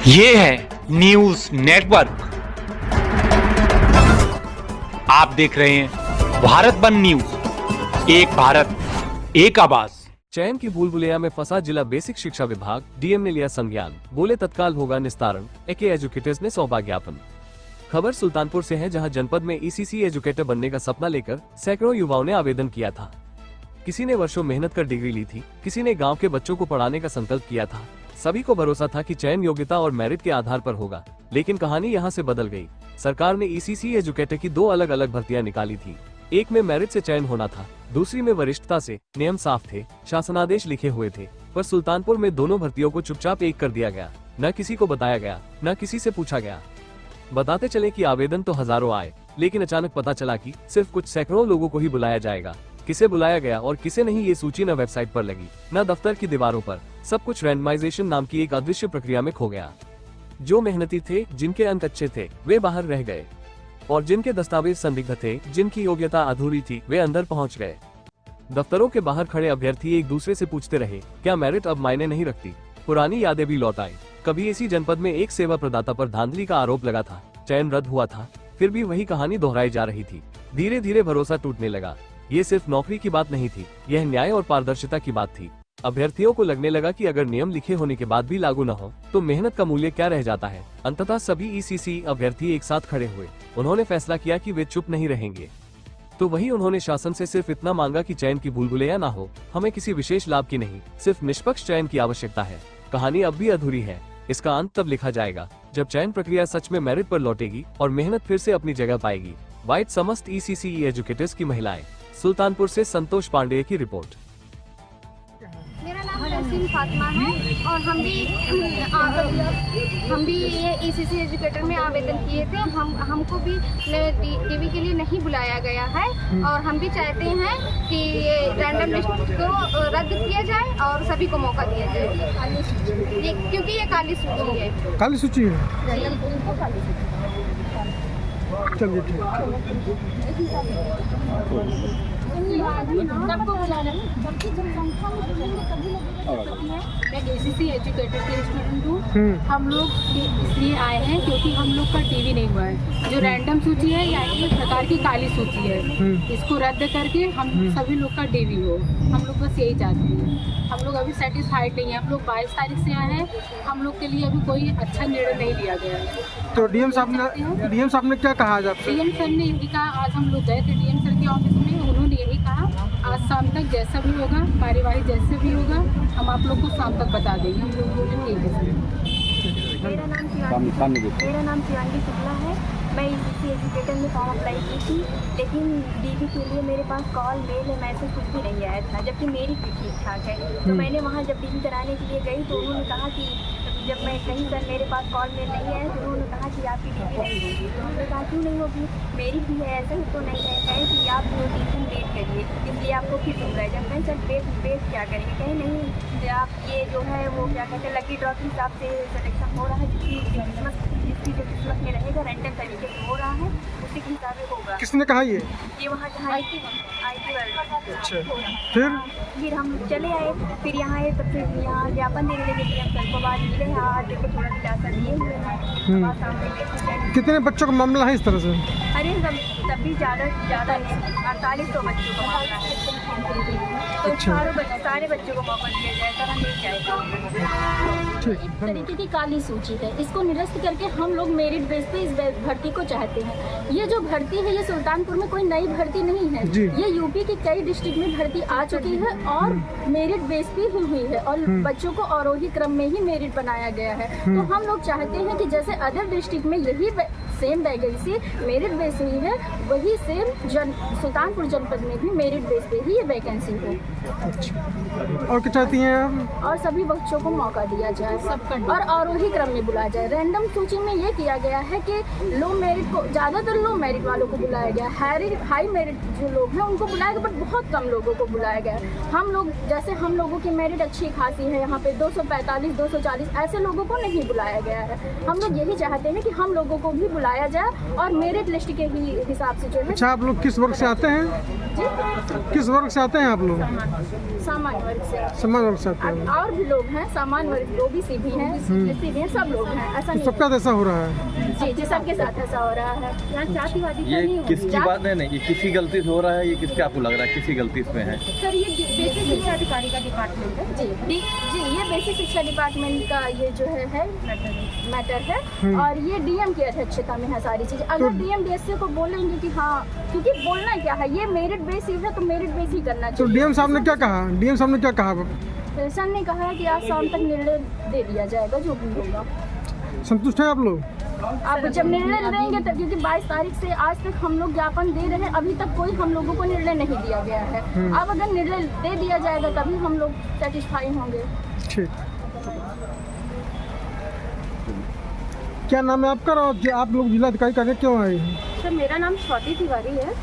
ये है news network. आप देख रहे हैं भारत वन न्यूज, एक भारत एक आवाज। चयन की भूलभुलैया में फंसा जिला बेसिक शिक्षा विभाग, डीएम ने लिया संज्ञान, बोले तत्काल होगा निस्तारण। एके एजुकेटर्स ने सौंपा ज्ञापन। खबर सुल्तानपुर से है, जहां जनपद में ईसीसी एजुकेटर बनने का सपना लेकर सैकड़ों युवाओं ने आवेदन किया था। किसी ने वर्षों मेहनत कर डिग्री ली थी, किसी ने गांव के बच्चों को पढ़ाने का संकल्प किया था। सभी को भरोसा था कि चयन योग्यता और मेरिट के आधार पर होगा, लेकिन कहानी यहां से बदल गई। सरकार ने ईसीसी एजुकेटर की दो अलग अलग भर्तियां निकाली थी। एक में मेरिट से चयन होना था, दूसरी में वरिष्ठता से। नियम साफ थे, शासनादेश लिखे हुए थे, पर सुल्तानपुर में दोनों भर्तियों को चुपचाप एक कर दिया गया। न किसी को बताया गया, न किसी से पूछा गया। बताते चले कि आवेदन तो हजारों आए, लेकिन अचानक पता चला कि सिर्फ कुछ सैकड़ों लोगों को ही बुलाया जाएगा। किसे बुलाया गया और किसे नहीं, ये सूची न वेबसाइट पर लगी, न दफ्तर की दीवारों पर। सब कुछ रैंडमाइजेशन नाम की एक अदृश्य प्रक्रिया में खो गया। जो मेहनती थे, जिनके अंक अच्छे थे, वे बाहर रह गए, और जिनके दस्तावेज संदिग्ध थे, जिनकी योग्यता अधूरी थी, वे अंदर पहुंच गए। दफ्तरों के बाहर खड़े अभ्यर्थी एक दूसरे से पूछते रहे, क्या मेरिट अब मायने नहीं रखती? पुरानी यादें भी लौट आई। कभी इसी जनपद में एक सेवा प्रदाता पर धांधली का आरोप लगा था, चयन रद्द हुआ था, फिर भी वही कहानी दोहराई जा रही थी। धीरे धीरे भरोसा टूटने लगा। ये सिर्फ नौकरी की बात नहीं थी, यह न्याय और पारदर्शिता की बात थी। अभ्यर्थियों को लगने लगा कि अगर नियम लिखे होने के बाद भी लागू न हो, तो मेहनत का मूल्य क्या रह जाता है। अंततः सभी ईसीसी अभ्यर्थी एक साथ खड़े हुए। उन्होंने फैसला किया कि वे चुप नहीं रहेंगे। तो वही उन्होंने शासन से सिर्फ इतना मांगा कि चयन की भूलभुलैया ना हो। हमें किसी विशेष लाभ की नहीं, सिर्फ निष्पक्ष चयन की आवश्यकता है। कहानी अब भी अधूरी है, इसका अंत तब लिखा जाएगा जब चयन प्रक्रिया सच में मेरिट पर लौटेगी और मेहनत फिर से अपनी जगह पाएगी। वाइट समस्त ईसीसी एजुकेटर्स की महिलाएं। सुल्तानपुर से संतोष पांडे की रिपोर्ट। मेरा नाम तहसीन फातिमा है और हम भी ये ईसीसी एजुकेटर में आवेदन किए थे। हमको भी डीवी के लिए नहीं बुलाया गया है और हम भी चाहते हैं कि ये रैंडम लिस्ट को रद्द किया जाए और सभी को मौका दिया जाए, क्योंकि ये काली सूची है। काली सूची है। चलिए ठीक मैं ईसीसी एजुकेटर के स्टूडेंट हूँ। हम लोग इसलिए आए हैं क्योंकि हम लोग का टीवी नहीं हुआ है। जो रैंडम सूची है या एक प्रकार की काली सूची है, इसको रद्द करके हम सभी लोग का टीवी हो। हम लोग बस यही चाहते हैं। हम लोग अभी सेटिस्फाइड नहीं है। हम लोग 22 तारीख से आए हैं, हम लोग के लिए अभी कोई अच्छा निर्णय नहीं लिया गया है। तो डीएम साहब ने क्या कहा आज आपसे? डीएम सर ने यही कहा, आज हम लोग गए थे डीएम सर के ऑफिस में, उन्होंने यही कहा आज शाम तक जैसा भी होगा, कार्यवाही जैसे भी होगा, हम आप लोग को शाम तक बता देंगे। हम लोग बोले ठीक है सर। मेरा नाम शिवांगी शुक्ला है। मैं ईसीसी एजुकेटर में फॉर्म अप्लाई की थी, लेकिन डीवी के लिए मेरे पास कॉल, मेल या मैसेज कुछ भी नहीं आया था, जबकि मेरी भी ठीक ठाक है। तो मैंने वहाँ जब डीवी कराने के लिए गई तो उन्होंने कहा कि जब मैं कहीं सर मेरे पास कॉल मेल नहीं आया तो उन्होंने कहा कि आपकी डीवी नहीं होगी। तो उन्होंने कहा क्यों नहीं होगी, मेरी भी है। ऐसा तो नहीं है कि आप नोटिफिकेशन वेट करिए, इसलिए आपको फिर मिल रहा है। जब मैं सर वेट क्या करेंगे, कहीं नहीं, आप ये जो है वो क्या कहते हैं लकी ड्रॉ के हिसाब से सिलेक्शन हो रहा है। जिसकी जो किस्मत में रहेगा, रैंडम तरीके से हो रहा है, उसी के हिसाब से होगा। किसने कहा ये वहाँ जहाँ आई थी अच्छा, फिर हम चले आए। फिर यहाँ आए तो फिर यहाँ ज्ञापन देने लगे कि हम कल को बाद मिले। आज देखो थोड़ा दिलासा दिए हुए हैं। कितने बच्चों का मामला है इस तरह से? अरे तब भी ज़्यादा है, 4800 बच्चों का मामला है। तो सारे बच्चों को मौका दिया जाए, तरह नहीं जाएगा। एक तरीके की काली सूची है, इसको निरस्त करके हम लोग मेरिट बेस पे इस भर्ती को चाहते हैं। ये जो भर्ती है, ये सुल्तानपुर में कोई नई भर्ती नहीं है। ये यूपी की कई डिस्ट्रिक्ट में भर्ती आ चुकी है और मेरिट बेस पे हुई है और बच्चों को आरोही क्रम में ही मेरिट बनाया गया है। तो हम लोग चाहते हैं कि जैसे अदर डिस्ट्रिक्ट में यही सेम वैकेंसी मेरिट बेस हुई है, वही सेम सुल्तानपुर जनपद में भी मेरिट बेस पे ही ये वैकेंसी हो। और क्या चाहती हैं आप? और सभी बच्चों को मौका दिया जाए सबका, और आरोही क्रम में बुलाया जाए। रैंडम सूची में ये किया गया है कि लो मेरिट को, ज़्यादातर लो मेरिट वालों को बुलाया गया। हाई मेरिट जो लोग हैं उनको बुलाया गया, बट बहुत कम लोगों को बुलाया गया। हम लोग जैसे हम लोगों की मेरिट अच्छी खासी है, यहाँ पे 245, 240 ऐसे लोगों को नहीं बुलाया गया है। हम लोग यही चाहते हैं कि हम लोगों को भी बुलाया बुलाया जाए और मेरिट लिस्ट के ही हिसाब से जो है। अच्छा, आप लोग किस वर्ग से आते हैं? जी, किस वर्ग से आते हैं आप लोग? सामान्य वर्ग से। समान वर्ग से आते हैं। और भी लोग हैं, सामान्य वर्ग, ओबीसी भी हैं, एससी भी हैं, सब लोग हैं, ऐसा तो नहीं सबका तो ऐसा हो रहा है। जी जी, सबके साथ ऐसा हो रहा है। यहाँ जातिवादी ये किसकी बात है? नहीं, ये किसी गलती से हो रहा है, ये किसके आपको लग रहा है किसी गलती इसमें है? सर, ये बेसिक शिक्षा अधिकारी का डिपार्टमेंट है। जी, ये बेसिक शिक्षा डिपार्टमेंट का ये जो है मैटर है, और ये डीएम की अध्यक्षता में है सारी चीजें। अगर डीएम डीएससी को बोलेंगे कि हाँ, क्योंकि बोलना क्या है, ये मेरिट बेस है तो मेरिट बेस ही करना तो चाहिए। डीएम साहब ने क्या कहा? डीएम साहब ने क्या कहा? सर ने कहा है कि आज शाम तक निर्णय दे दिया जाएगा, जो भी होगा। संतुष्ट है आप लोग? अब जब निर्णय लेंगे तब, क्योंकि 22 तारीख से आज तक हम लोग ज्ञापन दे रहे हैं, अभी तक कोई हम लोगों को निर्णय नहीं दिया गया है। अब अगर निर्णय दे दिया जाएगा तभी हम लोग सेटिस्फाई होंगे। ठीक। क्या नाम है आपका और आप लोग जिलाधिकारी करके क्यों आए हैं? सर, मेरा नाम स्वाति तिवारी है।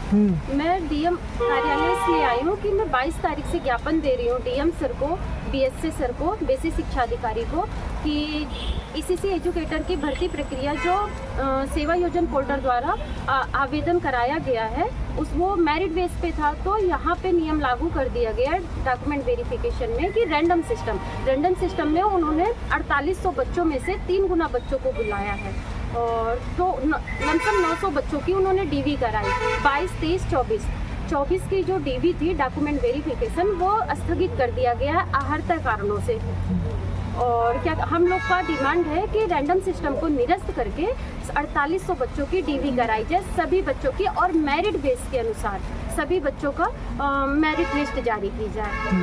मैं डीएम कार्यालय इसलिए आई हूँ कि मैं 22 तारीख से ज्ञापन दे रही हूँ डीएम सर को, बीएससी सर को, बेसिक शिक्षा अधिकारी को, कि ईसीसी एजुकेटर की भर्ती प्रक्रिया जो सेवा योजन पोर्टल द्वारा आवेदन कराया गया है वो मेरिट बेस पे था, तो यहाँ पे नियम लागू कर दिया गया है डॉक्यूमेंट वेरिफिकेशन में कि रैंडम सिस्टम में उन्होंने 4800 बच्चों में से 3 गुना बच्चों को बुलाया है, और तो लमसम 900 बच्चों की उन्होंने डीवी कराई। 22, 23, 24 की जो डीवी थी, डॉक्यूमेंट वेरिफिकेशन, वो स्थगित कर दिया गया है आहर्ता कारणों से। और क्या हम लोग का डिमांड है कि रैंडम सिस्टम को निरस्त करके 4800 बच्चों की डीवी कराई जाए, सभी बच्चों की, और मेरिट बेस के अनुसार सभी बच्चों का मेरिट लिस्ट जारी की जाए,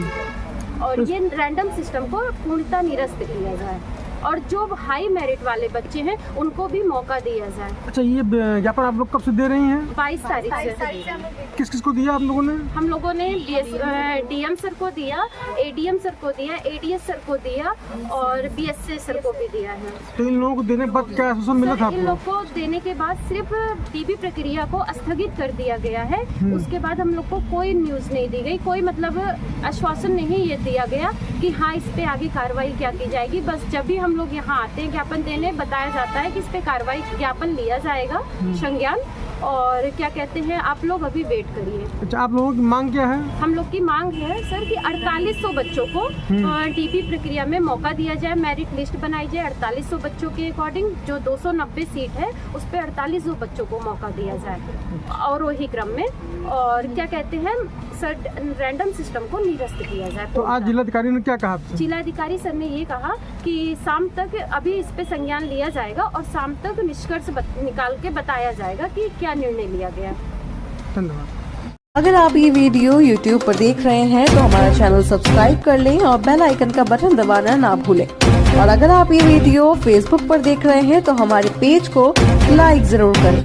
और ये रैंडम सिस्टम को पूर्णतः निरस्त किया जाए, और जो हाई मेरिट वाले बच्चे हैं उनको भी मौका दिया जाए। अच्छा, ये ज्ञापन आप लोग कब से दे रही हैं? 22 तारीख से। किस किस को दिया आप लोगों ने? हम लोगों ने डीएम सर को दिया, एडीएम सर को दिया, एडीएस सर को दिया, और बीएससी सर को भी दिया है। तो इन लोगों को देने के बाद क्या आश्वासन मिला था इन आपको? लोगों को देने के बाद सिर्फ डीबी प्रक्रिया को स्थगित कर दिया गया है। उसके बाद हम लोग को कोई न्यूज़ नहीं दी गई, कोई मतलब आश्वासन नहीं ये दिया गया कि हाँ इस पे आगे कार्रवाई क्या की जाएगी। बस जब भी हम लोग यहाँ आते हैं ज्ञापन देने, बताया जाता है कि इस पे कार्रवाई ज्ञापन लिया जाएगा संज्ञान, और क्या कहते हैं आप लोग अभी वेट करिए। अच्छा, आप लोगों की मांग क्या है? हम लोग की मांग है सर कि 4800 बच्चों को डीपी प्रक्रिया में मौका दिया जाए, मेरिट लिस्ट बनाई जाए 4800 बच्चों के अकॉर्डिंग, जो 290 सीट है उस पर 4800 बच्चों को मौका दिया जाए, और वही क्रम में, और क्या कहते हैं सर रैंडम सिस्टम को निरस्त किया जाए। तो आज जिलाधिकारी ने क्या कहा आपसे? जिलाधिकारी सर ने ये कहा कि शाम तक अभी इस पे संज्ञान लिया जाएगा, और शाम तक निष्कर्ष निकाल के बताया जाएगा कि क्या निर्णय लिया गया। धन्यवाद। अगर आप ये वीडियो YouTube पर देख रहे हैं तो हमारा चैनल सब्सक्राइब कर लें और बेल आइकन का बटन दबाना ना भूलें। और अगर आप ये वीडियो Facebook पर देख रहे हैं तो हमारे पेज को लाइक जरूर करें।